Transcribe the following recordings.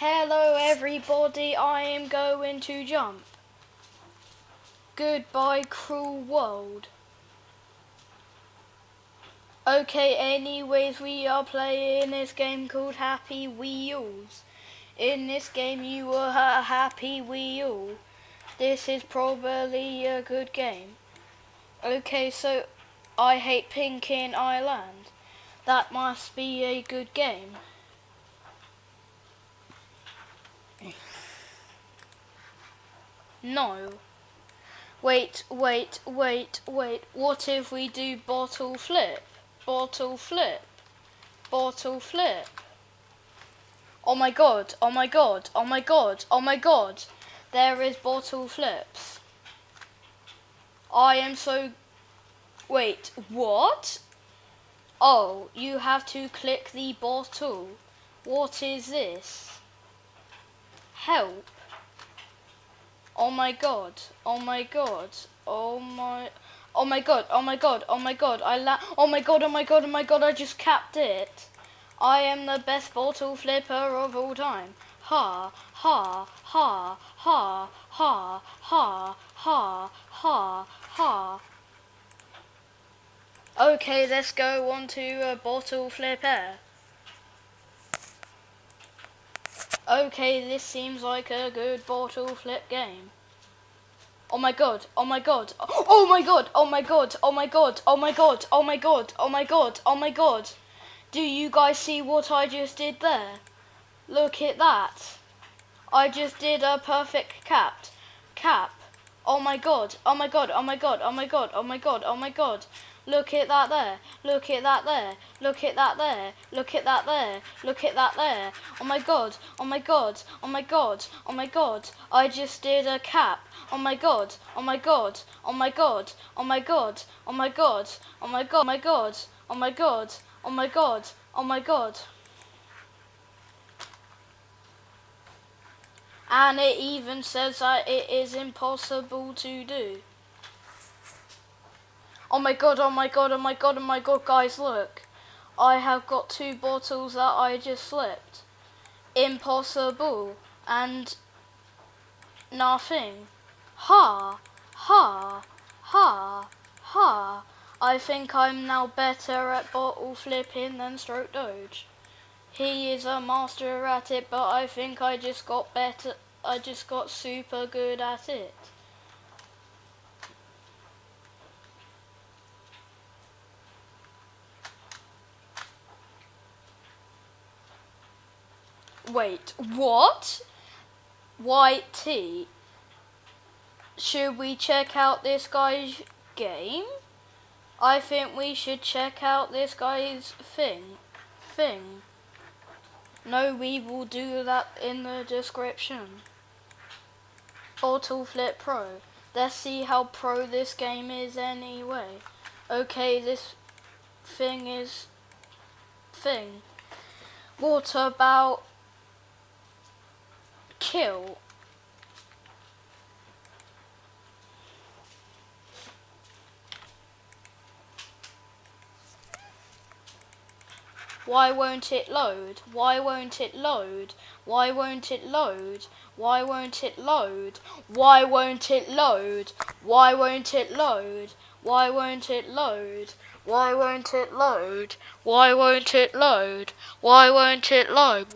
Hello everybody, I am going to jump. Goodbye cruel world. Okay, anyways, we are playing this game called Happy Wheels. In this game you are a happy wheel. This is probably a good game. Okay, so I hate Pinkin Island. That must be a good game. No. Wait. What if we do bottle flip? Bottle flip. Bottle flip. Oh my god. There is bottle flips. I am so... Wait, what? Oh, you have to click the bottle. What is this? Help. Oh my god. Oh my god. Oh my god. I just capped it. I am the best bottle flipper of all time. Ha ha ha ha ha ha ha ha ha. Okay, let's go on to a bottle flipper. Okay, this seems like a good bottle flip game. Oh my god. Do you guys see what I just did there? Look at that. I just did a perfect cap. Oh my god. Look at that there. Look at that there. Oh my god. I just did a cap. Oh my god. And it even says that it is impossible to do. Oh my god, guys, look. I have got 2 bottles that I just slipped. Impossible. And nothing. Ha. I think I'm now better at bottle flipping than Stroke Doge. He is a master at it, but I think I just got better. I just got super good at it. Wait, what? YT? Should we check out this guy's game? I think we should check out this guy's thing. No, we will do that in the description. Bottle Flip Pro. Let's see how pro this game is anyway. Okay, this thing is... What about... Kill? Why won't it load? Why won't it load? Why won't it load? Why won't it load? Why won't it load? Why won't it load? Why won't it load? Why won't it load? Why won't it load? Why won't it load?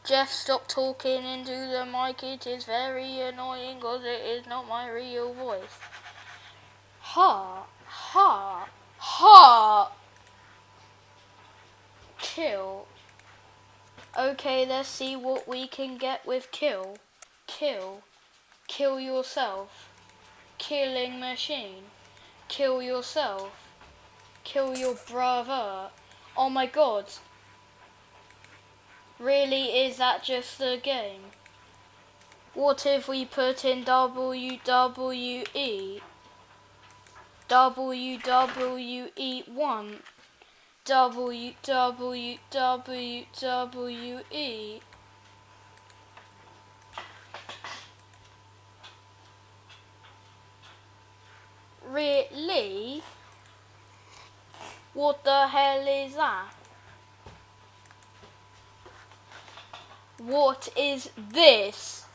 Jeff, stop talking into the mic. It is very annoying because it is not my real voice. Ha. Kill. Okay, let's see what we can get with kill. Kill yourself. Killing machine. Kill yourself. Kill your brother. Oh my god. Really, is that just the game? What if we put in WWE? WWE1. WWE. Really? What the hell is that? What is this?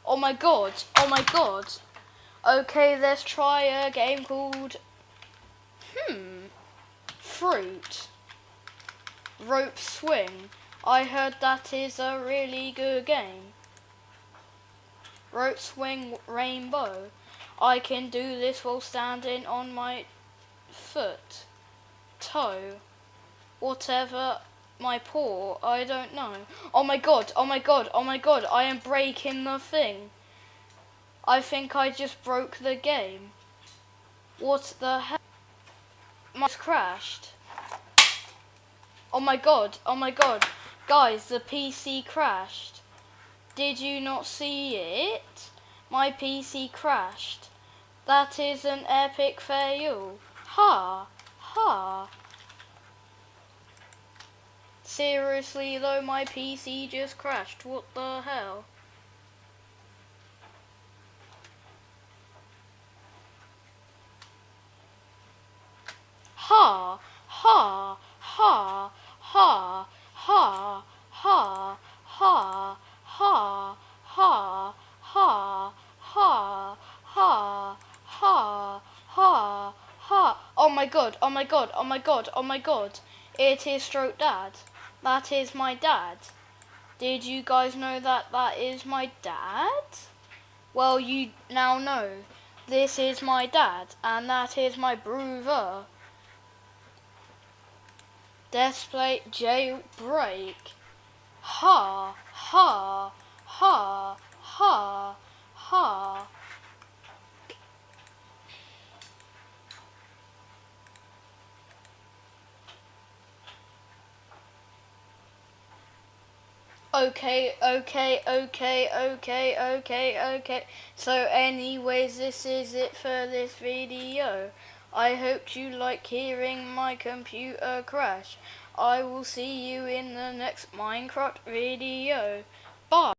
Oh my god, oh my god. Okay, let's try a game called Fruit. Rope Swing. I heard that is a really good game. Rope Swing Rainbow. I can do this while standing on my foot, toe, whatever, my paw, I don't know. Oh my god, oh my god, oh my god, I am breaking the thing. I think I just broke the game. What the hell? Mine's crashed. Oh my god, oh my god. Guys, the PC crashed. Did you not see it? My PC crashed. That is an epic fail. Ha! Ha! Seriously though, my PC just crashed. What the hell? Ha! Ha! Ha! Ha! Ha! Ha! Ha! Ha! Ha! Ha! Ha! Ha! Ha! Ha! Ha! Oh my god, oh my god, oh my god, oh my god. It is Stroke Dad. That is my dad. Did you guys know that that is my dad? Well, you now know. This is my dad, and that is my brother. Display jailbreak. Ha, ha, ha, ha, ha. Okay. So anyways, this is it for this video. I hope you like hearing my computer crash. I will see you in the next Minecraft video. Bye.